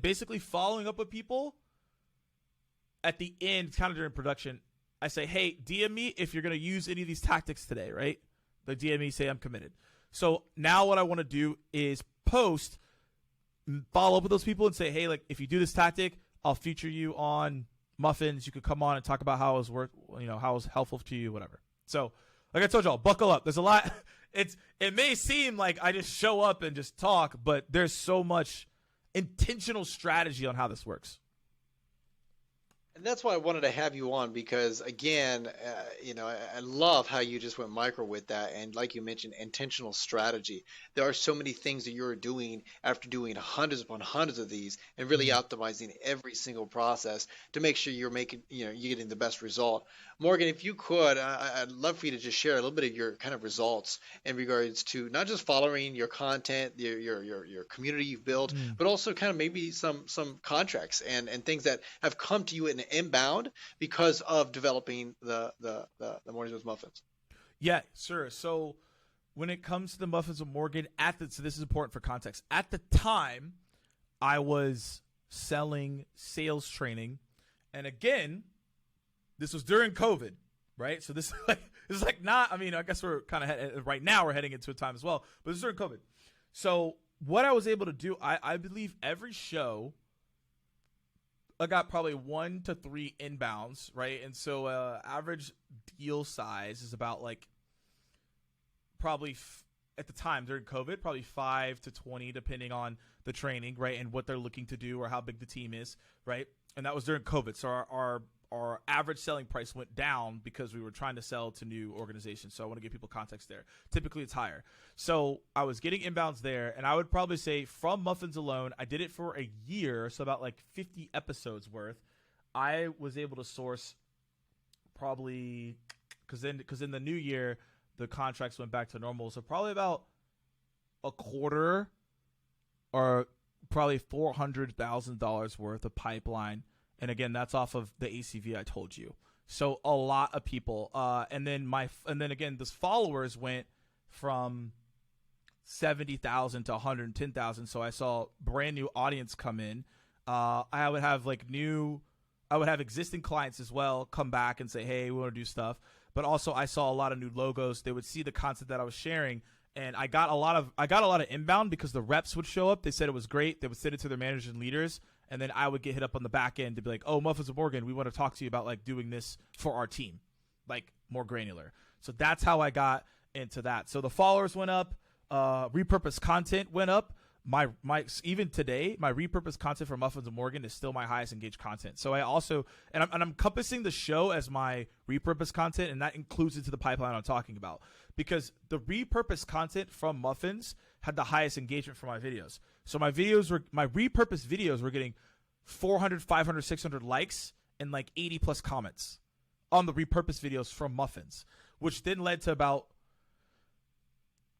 basically following up with people at the end, kind of during production. I say, hey, DM me if you're going to use any of these tactics today, right? The DM me, say I'm committed. So now what I want to do is post, follow up with those people and say, hey, like if you do this tactic, I'll feature you on Muffins. You could come on and talk about how it was how it was helpful to you, whatever. So like I told y'all, buckle up. There's a lot. It may seem like I just show up and just talk, but there's so much intentional strategy on how this works. And that's why I wanted to have you on because, again, I love how you just went micro with that. And like you mentioned, intentional strategy. There are so many things that you're doing after doing hundreds upon hundreds of these and really optimizing every single process to make sure you're getting the best result. Morgan, if you could, I'd love for you to just share a little bit of your kind of results in regards to not just following your content, your community you've built, but also kind of maybe some contracts and things that have come to you in inbound because of developing the Mornings with Muffins. Yeah, sure. So when it comes to the Muffins with Morgan, so this is important for context. At the time, I was selling sales training, and again, this was during COVID, right? So this is like not. I mean, I guess we're kind of right now we're heading into a time as well, but this is during COVID. So what I was able to do, I believe every show, I got probably 1 to 3 inbounds, right? And so average deal size is about like probably at the time during COVID, probably 5 to 20, depending on the training, right? And what they're looking to do or how big the team is, right? And that was during COVID. So our average selling price went down because we were trying to sell to new organizations. So I want to give people context there. Typically it's higher. So I was getting inbounds there, and I would probably say from Muffins alone, I did it for a year, so about like 50 episodes worth. I was able to source probably, because in the new year, the contracts went back to normal. So probably about a quarter or probably $400,000 worth of pipeline. And again, that's off of the ACV I told you. So a lot of people. And then again, those followers went from 70,000 to 110,000. So I saw brand new audience come in. I would have existing clients as well come back and say, hey, we want to do stuff. But also I saw a lot of new logos. They would see the content that I was sharing. And I got a lot of inbound because the reps would show up. They said it was great. They would send it to their managers and leaders. And then I would get hit up on the back end to be like, oh, Muffins of Morgan, we want to talk to you about like doing this for our team, like more granular. So that's how I got into that. So the followers went up, repurposed content went up. Even today, my repurposed content for Muffins of Morgan is still my highest engaged content. So I also, and I'm encompassing the show as my repurposed content, and that includes into the pipeline I'm talking about, because the repurposed content from Muffins had the highest engagement for my videos. So my repurposed videos were getting 400, 500, 600 likes and like 80 plus comments on the repurposed videos from Muffins, which then led to about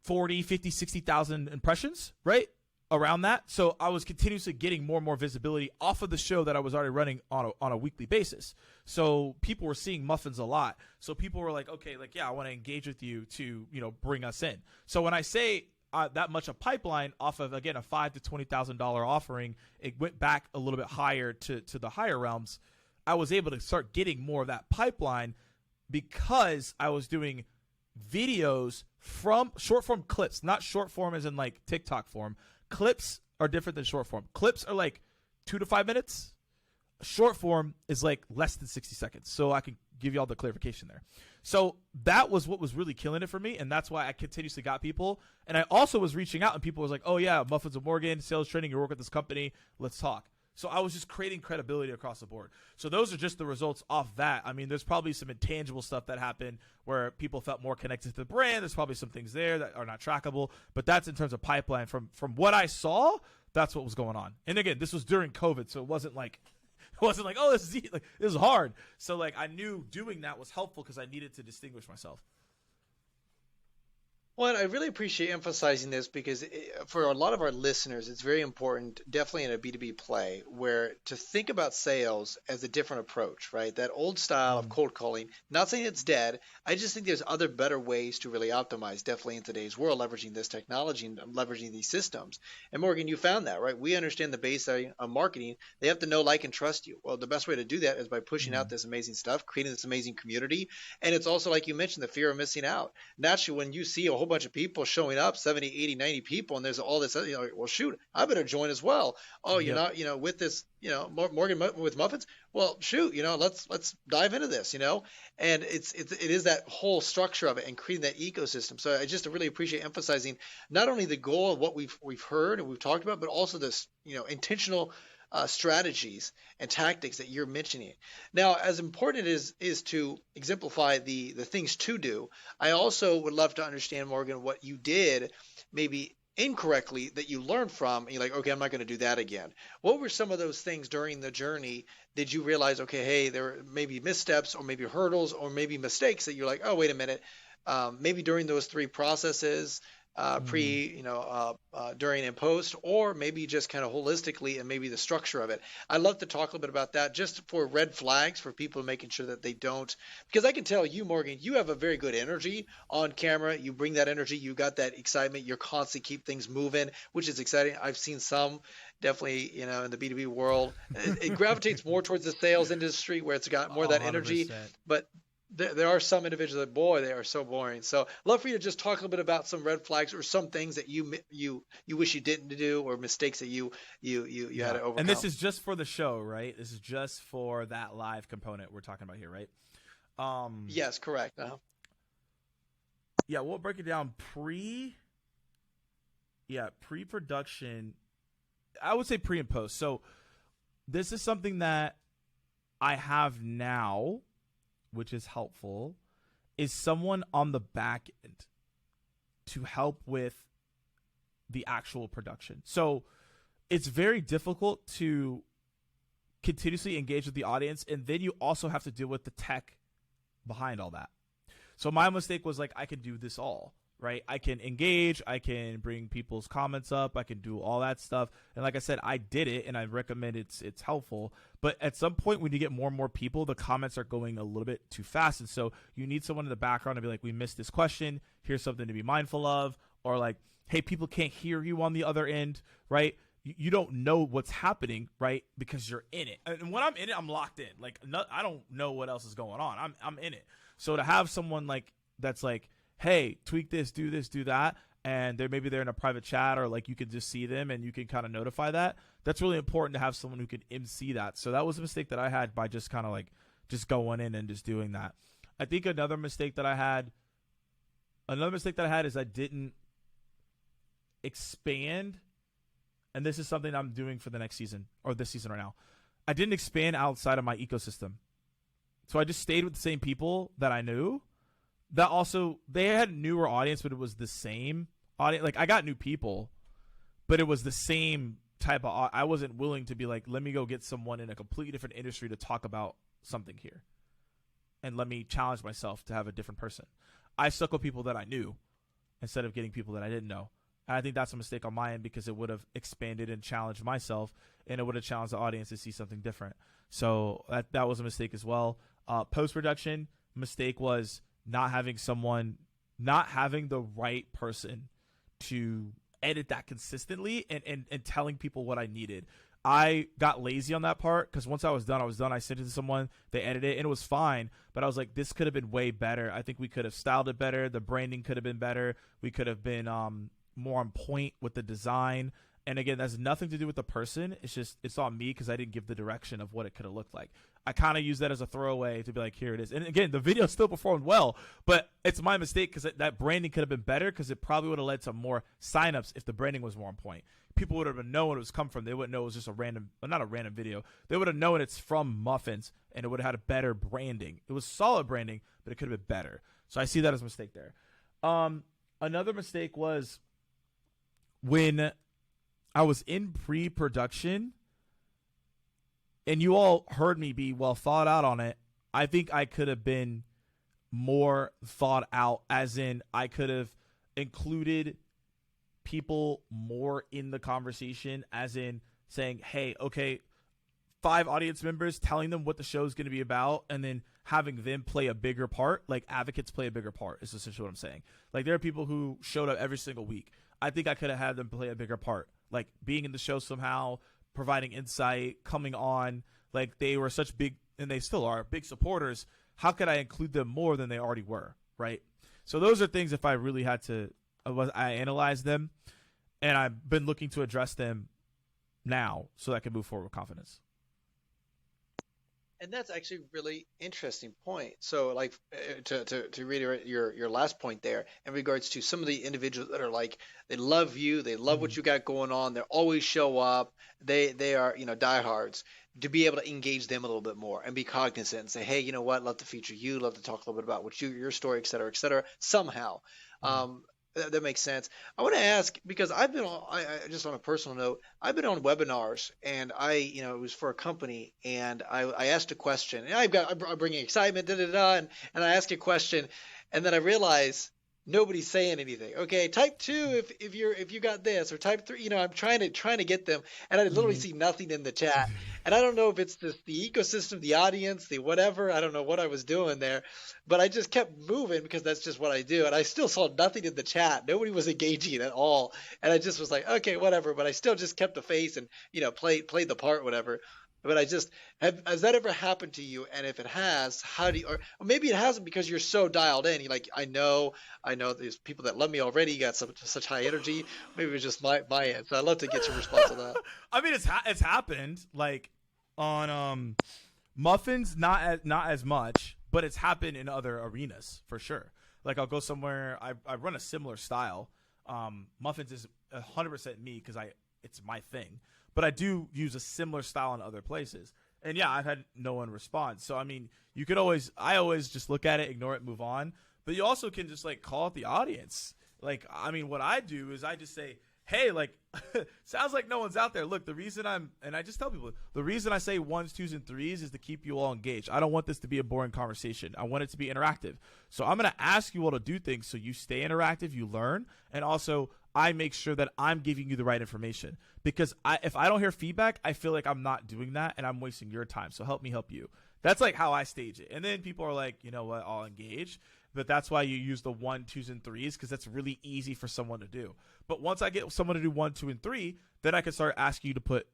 40, 50, 60,000 impressions, right? Around that. So I was continuously getting more and more visibility off of the show that I was already running on a weekly basis. So people were seeing Muffins a lot. So people were like, okay, like, yeah, I want to engage with you to, bring us in. So when I say that much a pipeline off of, again, a $5,000 to $20,000 offering. It went back a little bit higher to the higher realms. I was able to start getting more of that pipeline because I was doing videos from short form clips, not short form as in like TikTok form. Clips are different than short form. Clips are like 2 to 5 minutes. Short form is like less than 60 seconds. So I can give you all the clarification there. So that was what was really killing it for me. And that's why I continuously got people. And I also was reaching out and people was like, oh yeah, Muffins of Morgan, sales training, you work with this company. Let's talk. So I was just creating credibility across the board. So those are just the results off that. I mean, there's probably some intangible stuff that happened where people felt more connected to the brand. There's probably some things there that are not trackable, but that's in terms of pipeline. From what I saw, that's what was going on. And again, this was during COVID, so it wasn't like, oh, this is hard. So like I knew doing that was helpful because I needed to distinguish myself. Well, I really appreciate emphasizing this because for a lot of our listeners, it's very important, definitely in a B2B play, where to think about sales as a different approach, right? That old style of cold calling, not saying it's dead. I just think there's other better ways to really optimize, definitely in today's world, leveraging this technology and leveraging these systems. And Morgan, you found that, right? We understand the baseline of marketing. They have to know, like, and trust you. Well, the best way to do that is by pushing out this amazing stuff, creating this amazing community. And it's also, like you mentioned, the fear of missing out. Naturally, when you see a whole bunch of people showing up, 70, 80, 90 people, and there's all this, well, shoot, I better join as well. Oh, you're not, with this, Morgan with Muffins. Well, shoot, let's dive into this, and it is that whole structure of it and creating that ecosystem. So I just really appreciate emphasizing not only the goal of what we've heard and we've talked about, but also this, intentional strategies and tactics that you're mentioning. Now, as important it is to exemplify the things to do, I also would love to understand, Morgan, what you did maybe incorrectly that you learned from, and you're like, okay, I'm not going to do that again. What were some of those things during the journey? Did you realize, okay, hey, there were maybe missteps or maybe hurdles or maybe mistakes that you're like, oh, wait a minute, maybe during those three processes, pre, during and post, or maybe just kind of holistically and maybe the structure of it. I'd love to talk a little bit about that just for red flags for people making sure that they don't, because I can tell you, Morgan, you have a very good energy on camera. You bring that energy. You got that excitement. You're constantly keep things moving, which is exciting. I've seen some definitely, in the B2B world, it gravitates more towards the sales industry where it's got more of that energy, 100%. but there are some individuals that, boy, they are so boring. So love for you to just talk a little bit about some red flags or some things that you wish you didn't do or mistakes that you had to overcome. And this is just for the show, right? This is just for that live component we're talking about here, right? Yes, correct. Yeah, we'll break it down pre-production. I would say pre and post. So this is something that I have now, which is helpful, is someone on the back end to help with the actual production. So it's very difficult to continuously engage with the audience, and then you also have to deal with the tech behind all that. So my mistake was like, I can do this all, right? I can engage, I can bring people's comments up, I can do all that stuff. And like I said, I did it, and I recommend it's helpful. But at some point when you get more and more people, the comments are going a little bit too fast. And so you need someone in the background to be like, we missed this question. Here's something to be mindful of. Or like, hey, people can't hear you on the other end, right? You don't know what's happening, right? Because you're in it. And when I'm in it, I'm locked in. Like, I don't know what else is going on. I'm in it. So to have someone like that's like, hey, tweak this, do that, and maybe they're in a private chat or like you can just see them and you can kind of notify that. That's really important to have someone who can MC that. So that was a mistake that I had by just kind of like just going in and just doing that. I think another mistake that I had is I didn't expand, and this is something I'm doing for the next season or this season right now. I didn't expand outside of my ecosystem. So I just stayed with the same people that I knew. That also, they had a newer audience, but it was the same audience. Like, I got new people, but it was the same type of. I wasn't willing to be like, let me go get someone in a completely different industry to talk about something here, and let me challenge myself to have a different person. I stuck with people that I knew instead of getting people that I didn't know. And I think that's a mistake on my end because it would have expanded and challenged myself, and it would have challenged the audience to see something different. So that was a mistake as well. Post-production, mistake was not having the right person to edit that consistently and telling people what I needed. I got lazy on that part because once I was done, I was done. I sent it to someone, they edited it, and it was fine. But I was like, this could have been way better. I think we could have styled it better. The branding could have been better. We could have been more on point with the design. And again, that's nothing to do with the person. It's on me because I didn't give the direction of what it could have looked like. I kind of use that as a throwaway to be like, here it is. And again, the video still performed well, but it's my mistake because that branding could have been better because it probably would have led to more signups if the branding was more on point. People would have known what it was come from. They wouldn't know it was just not a random video. They would have known it's from Muffins, and it would have had a better branding. It was solid branding, but it could have been better. So I see that as a mistake there. Another mistake was when I was in pre-production, and you all heard me be well thought out on it. I think I could have been more thought out, as in I could have included people more in the conversation, as in saying, hey, okay, 5 audience members, telling them what the show is going to be about, and then having them play a bigger part, like advocates play a bigger part, is essentially what I'm saying. Like, there are people who showed up every single week. I think I could have had them play a bigger part, like being in the show somehow, providing insight, coming on. Like, they were such big, and they still are, big supporters. How could I include them more than they already were, right? So those are things, if I really had to, I analyzed them, and I've been looking to address them now so that I can move forward with confidence. And that's actually a really interesting point. So, like, to reiterate your last point there, in regards to some of the individuals that are like, they love you, they love what you got going on, they always show up, they are, diehards. To be able to engage them a little bit more and be cognizant and say, hey, you know what, love to feature you, love to talk a little bit about what your story, et cetera, somehow. That makes sense. I want to ask, because I've been on, I just on a personal note, I've been on webinars, and it was for a company, and I asked a question, and I'm bringing excitement, and I ask a question, and then I realize nobody's saying anything. Okay, type 2 if you got this, or type 3. I'm trying to get them, and I literally see nothing in the chat, and I don't know if it's just the ecosystem, the audience, the whatever. I don't know what I was doing there, but I just kept moving because that's just what I do, and I still saw nothing in the chat. Nobody was engaging at all, and I just was like, okay, whatever. But I still just kept the face and played the part, whatever. But has that ever happened to you? And if it has, how do you, or maybe it hasn't because you're so dialed in. You're like, I know there's people that love me already. You got such high energy. Maybe it's just my end. So I'd love to get your response on that. I mean, it's happened, like on Muffins, not as much, but it's happened in other arenas for sure. Like, I'll go somewhere, I run a similar style. Muffins is 100% me because it's my thing. But I do use a similar style in other places. And yeah, I've had no one respond. So, I mean, I always just look at it, ignore it, move on. But you also can just, like, call out the audience. Like, I mean, what I do is I just say, hey, like, sounds like no one's out there. Look, and I just tell people, the reason I say 1s, 2s, and 3s is to keep you all engaged. I don't want this to be a boring conversation. I want it to be interactive. So I'm going to ask you all to do things so you stay interactive, you learn, and also I make sure that I'm giving you the right information. Because if I don't hear feedback, I feel like I'm not doing that and I'm wasting your time. So help me help you. That's like how I stage it. And then people are like, you know what, I'll engage. But that's why you use the 1, 2s, and 3s, because that's really easy for someone to do. But once I get someone to do 1, 2, and 3, then I can start asking you to put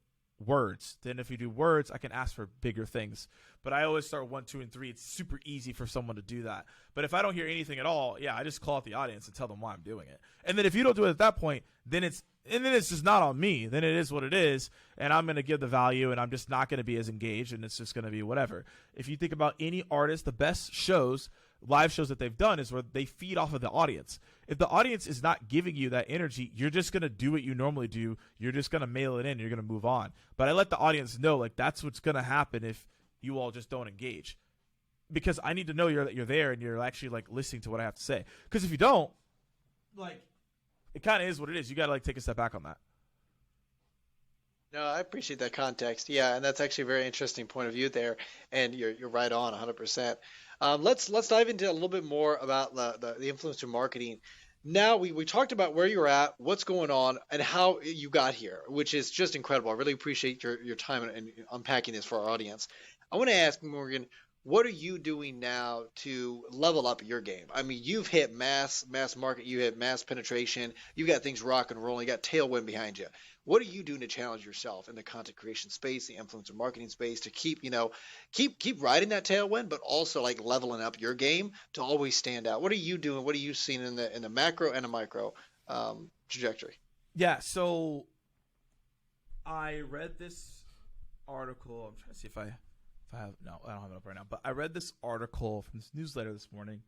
words. Then if you do words, I can ask for bigger things. But I always start 1, 2, and 3. It's super easy for someone to do that. But if I don't hear anything at all, yeah, I just call out the audience and tell them why I'm doing it. And then if you don't do it at that point, then it's just not on me. Then it is what it is, and I'm going to give the value, and I'm just not going to be as engaged, and it's just going to be whatever. If you think about any artist, the best shows, live shows that they've done is where they feed off of the audience. If the audience is not giving you that energy, you're just going to do what you normally do. You're just going to mail it in. You're going to move on. But I let the audience know, like, that's what's going to happen if you all just don't engage. Because I need to know that you're there and you're actually, like, listening to what I have to say. Because if you don't, like, it kind of is what it is. You got to, like, take a step back on that. No, I appreciate that context. Yeah, and that's actually a very interesting point of view there, and you're right on 100%. Let's dive into a little bit more about the influencer marketing. Now we talked about where you're at, what's going on, and how you got here, which is just incredible. I really appreciate your time and unpacking this for our audience. I want to ask Morgan, what are you doing now to level up your game? I mean, you've hit mass market, you hit mass penetration, you got things rock and rolling, you got tailwind behind you. What are you doing to challenge yourself in the content creation space, the influencer marketing space, to keep, keep riding that tailwind, but also like leveling up your game to always stand out? What are you doing? What are you seeing in the macro and the micro trajectory? Yeah, so I read this article. I'm trying to see if I have, no, I don't have it up right now. But I read this article from this newsletter this morning,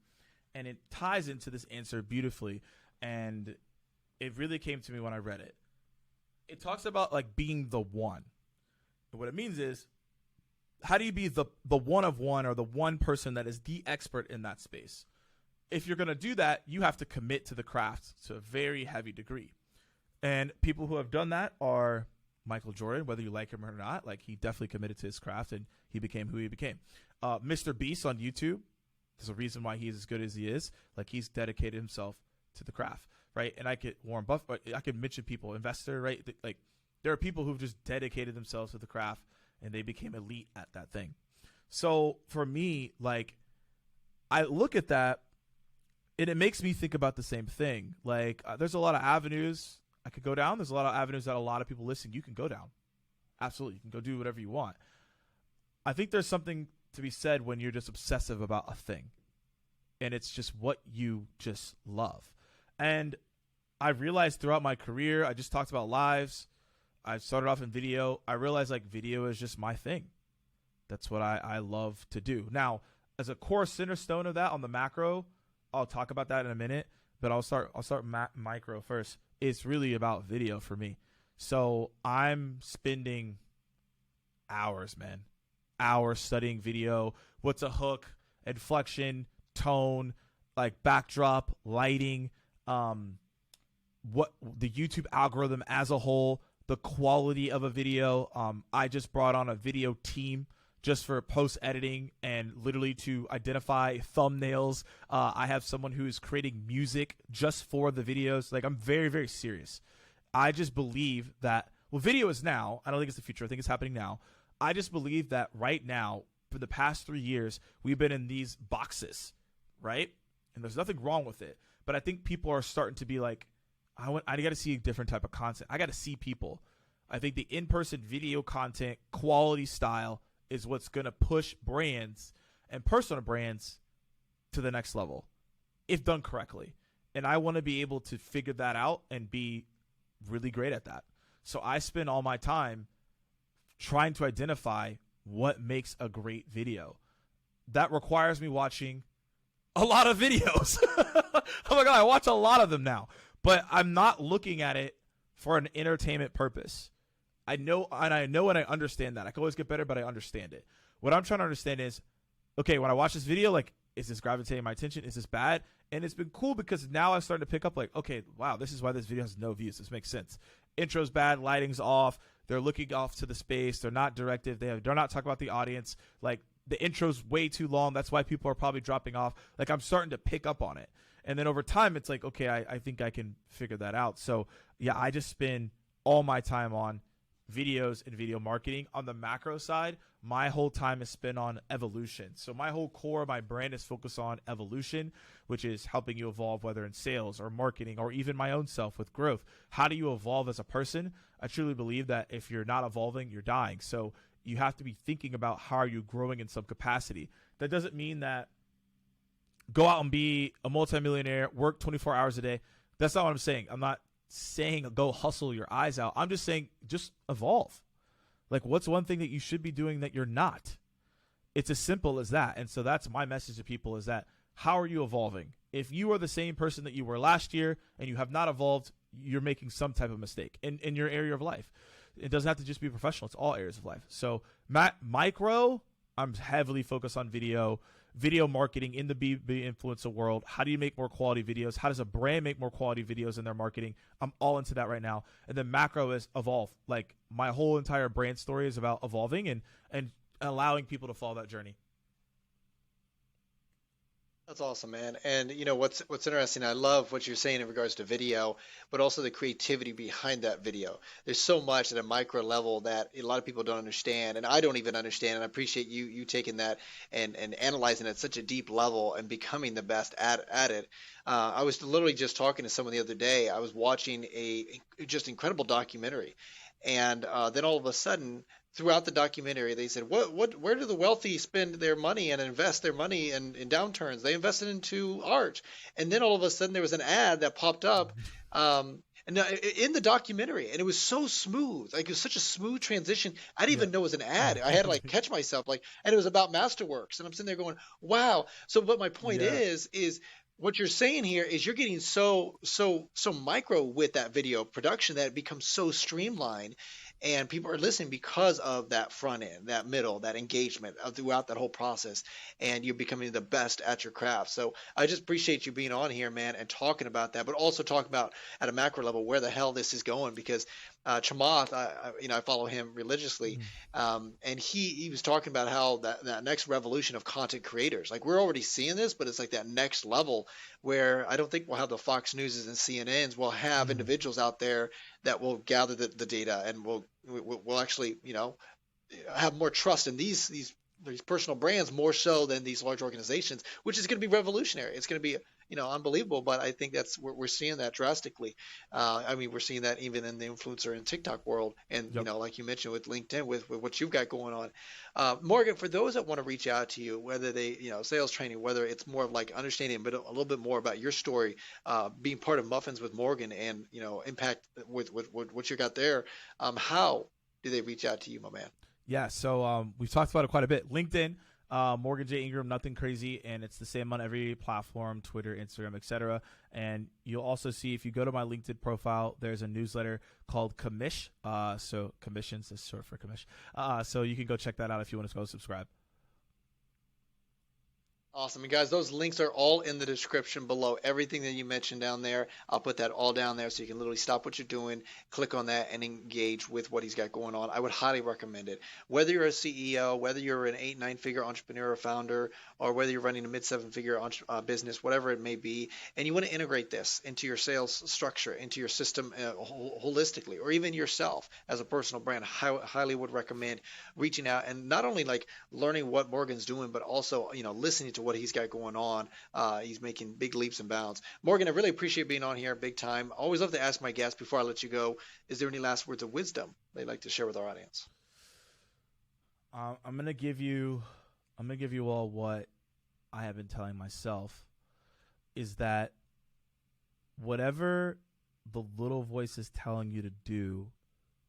and it ties into this answer beautifully. And it really came to me when I read it. It talks about like being the one. And what it means is, how do you be the one of one, or the one person that is the expert in that space? If you're going to do that, you have to commit to the craft to a very heavy degree. And people who have done that are Michael Jordan, whether you like him or not. Like, he definitely committed to his craft, and he became who he became. Mr. Beast on YouTube, there's a reason why he's as good as he is. Like, he's dedicated himself to the craft, right? And I could Warren Buffett, I could mention people, investor, right? Like, there are people who've just dedicated themselves to the craft, and they became elite at that thing. So for me, like, I look at that, and it makes me think about the same thing. Like, there's a lot of avenues I could go down. There's a lot of avenues that a lot of people listening, you can go down. Absolutely. You can go do whatever you want. I think there's something to be said when you're just obsessive about a thing, and it's just what you just love. And I realized throughout my career, I just talked about lives. I started off in video. I realized like video is just my thing. That's what I love to do. Now, as a core cornerstone of that on the macro, I'll talk about that in a minute, but I'll start micro first. It's really about video for me. So I'm spending hours, man. Hours studying video. What's a hook, inflection, tone, like backdrop, lighting, what the YouTube algorithm as a whole, the quality of a video. I just brought on a video team just for post editing and literally to identify thumbnails. I have someone who is creating music just for the videos. Like, I'm very, very serious. I just believe that, well, video is now. I don't think it's the future. I think it's happening now. I just believe that right now, for the past 3 years, we've been in these boxes, right? And there's nothing wrong with it. But I think people are starting to be like, I got to see a different type of content. I got to see people. I think the in-person video content, quality style, is what's going to push brands and personal brands to the next level, if done correctly. And I want to be able to figure that out and be really great at that. So I spend all my time trying to identify what makes a great video. That requires me watching a lot of videos. Oh my God, I watch a lot of them now. But I'm not looking at it for an entertainment purpose. I know and I understand that. I can always get better, but I understand it. What I'm trying to understand is, okay, when I watch this video, like, is this gravitating my attention? Is this bad? And it's been cool because now I'm starting to pick up like, okay, wow, this is why this video has no views. This makes sense. Intro's bad, lighting's off. They're looking off to the space. They're not directive. They're not talking about the audience. Like, the intro's way too long. That's why people are probably dropping off. Like, I'm starting to pick up on it. And then over time, it's like, okay, I think I can figure that out. So, yeah, I just spend all my time on videos and video marketing. On the macro side, my whole time is spent on evolution. So my whole core of my brand is focused on evolution, which is helping you evolve, whether in sales or marketing or even my own self with growth. How do you evolve as a person? I truly believe that if you're not evolving, you're dying. So you have to be thinking about how are you growing in some capacity. That doesn't mean that go out and be a multimillionaire, work 24 hours a day. That's not what I'm saying. I'm not saying go hustle your eyes out. I'm just saying just evolve. Like, what's one thing that you should be doing that you're not? It's as simple as that. And so that's my message to people, is that how are you evolving? If you are the same person that you were last year and you have not evolved, you're making some type of mistake in your area of life. It doesn't have to just be professional. It's all areas of life. So micro, I'm heavily focused on video marketing in the B2B influencer world. How do you make more quality videos? How does a brand make more quality videos in their marketing? I'm all into that right now. And then macro is evolve. Like, my whole entire brand story is about evolving and allowing people to follow that journey. That's awesome, man. And you know what's interesting, I love what you're saying in regards to video, but also the creativity behind that video. There's so much at a micro level that a lot of people don't understand, and I don't even understand. And I appreciate you taking that and analyzing it at such a deep level and becoming the best at it. I was literally just talking to someone the other day. I was watching a just incredible documentary, and then all of a sudden throughout the documentary, they said, where do the wealthy spend their money and invest their money in downturns? They invest it into art. And then all of a sudden, there was an ad that popped up, and in the documentary, and it was so smooth, like it was such a smooth transition. I didn't Yeah. even know it was an ad. I had to like catch myself, like, and it was about Masterworks, and I'm sitting there going, wow. So, what my point Yeah. is what you're saying here is you're getting so micro with that video production that it becomes so streamlined, and people are listening because of that front end, that middle, that engagement throughout that whole process, and you're becoming the best at your craft. So I just appreciate you being on here, man, and talking about that, but also talking about at a macro level where the hell this is going, because Chamath, I follow him religiously, Mhm. and he was talking about how that next revolution of content creators, like we're already seeing this, but it's like that next level where I don't think we'll have the Fox Newses and CNNs. We'll have Mhm. individuals out there that will gather the data, and we'll actually, have more trust in these personal brands more so than these large organizations, which is going to be revolutionary. It's going to be unbelievable. But I think that's we're seeing that drastically. I mean, we're seeing that even in the influencer and TikTok world, and Yep. like you mentioned with LinkedIn, with what you've got going on. Morgan, for those that want to reach out to you, whether they sales training, whether it's more of like understanding a little bit more about your story, being part of Muffins with Morgan, and impact with what you got there, how do they reach out to you, my man? Yeah, so we've talked about it quite a bit. LinkedIn, Morgan J Ingram, nothing crazy, and it's the same on every platform: Twitter, Instagram, etc. And you'll also see if you go to my LinkedIn profile, there's a newsletter called Commish. So commissions is short for commish. So you can go check that out if you want to go subscribe. Awesome. And guys, those links are all in the description below. Everything that you mentioned down there, I'll put that all down there so you can literally stop what you're doing, click on that, and engage with what he's got going on. I would highly recommend it. Whether you're a CEO, whether you're an 8, 9 figure entrepreneur or founder, or whether you're running a mid 7 figure business, whatever it may be, and you want to integrate this into your sales structure, into your system holistically, or even yourself as a personal brand, highly would recommend reaching out and not only like learning what Morgan's doing, but also listening to what he's got going on. He's making big leaps and bounds. Morgan, I really appreciate being on here, big time. Always love to ask my guests before I let you go. Is there any last words of wisdom they'd like to share with our audience? I'm gonna give you, I'm gonna give you all what I have been telling myself is that whatever the little voice is telling you to do,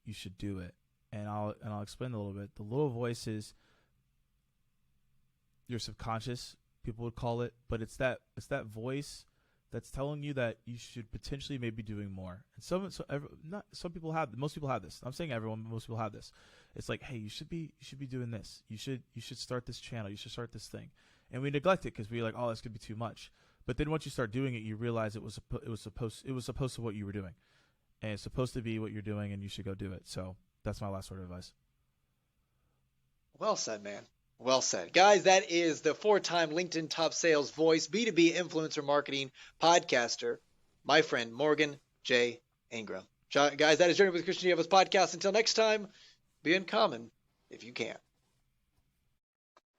you should do it. And I'll explain a little bit. The little voice is your subconscious, people would call it, but it's that voice that's telling you that you should potentially maybe doing more. And not some people have, most people have this. I'm saying everyone, but most people have this. It's like, hey, you should be doing this. You should start this channel. You should start this thing, and we neglect it because we're like, oh, this could be too much. But then once you start doing it, you realize it was supposed to what you were doing, and it's supposed to be what you're doing, and you should go do it. So that's my last word of advice. Well said, man. Well said. Guys, that is the 4 time LinkedIn top sales voice, B2B influencer marketing podcaster, my friend Morgan J. Ingram. Guys, that is Journey with Christian Diava's podcast. Until next time, be uncommon if you can.